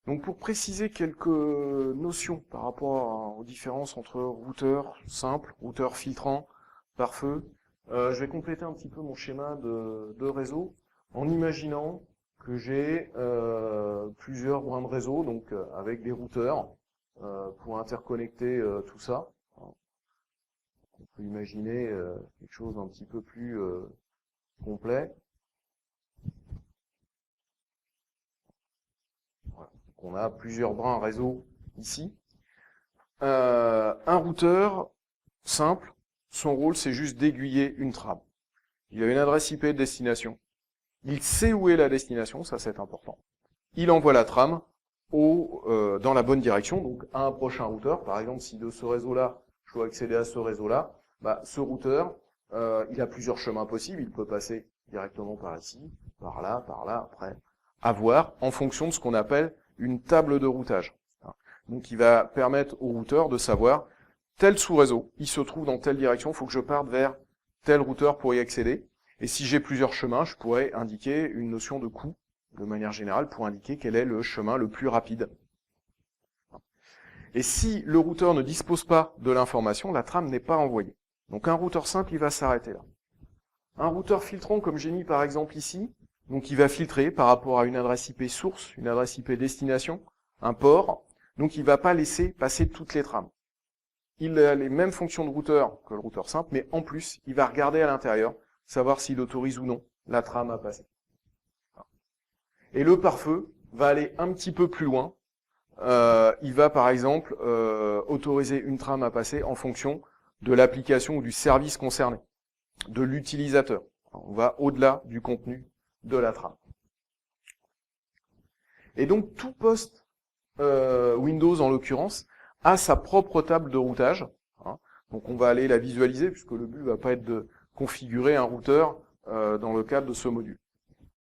Donc pour préciser quelques notions par rapport aux différences entre routeur simple, routeur filtrant, pare-feu, je vais compléter un petit peu mon schéma de réseau en imaginant que j'ai plusieurs brins de réseau, donc avec des routeurs pour interconnecter tout ça. On peut imaginer quelque chose d'un petit peu plus complet. Voilà. Donc on a plusieurs brins réseau ici. Un routeur simple, son rôle c'est juste d'aiguiller une trame. Il a une adresse IP de destination. Il sait où est la destination, ça c'est important. Il envoie la trame dans la bonne direction, donc à un prochain routeur. Par exemple, si de ce réseau-là, je dois accéder à ce réseau-là, ce routeur, il a plusieurs chemins possibles. Il peut passer directement par ici, par là, après, à voir en fonction de ce qu'on appelle une table de routage. Donc il va permettre au routeur de savoir tel sous-réseau, il se trouve dans telle direction, il faut que je parte vers tel routeur pour y accéder. Et si j'ai plusieurs chemins, je pourrais indiquer une notion de coût, de manière générale, pour indiquer quel est le chemin le plus rapide. Et si le routeur ne dispose pas de l'information, la trame n'est pas envoyée. Donc un routeur simple, il va s'arrêter là. Un routeur filtrant, comme j'ai mis par exemple ici, donc il va filtrer par rapport à une adresse IP source, une adresse IP destination, un port, donc il ne va pas laisser passer toutes les trames. Il a les mêmes fonctions de routeur que le routeur simple, mais en plus, il va regarder à l'intérieur, savoir s'il autorise ou non la trame à passer. Et le pare-feu va aller un petit peu plus loin. Il va par exemple autoriser une trame à passer en fonction de l'application ou du service concerné, de l'utilisateur. On va au-delà du contenu de la trame. Et donc tout poste Windows en l'occurrence a sa propre table de routage. Donc on va aller la visualiser puisque le but va pas être de configurer un routeur dans le cadre de ce module.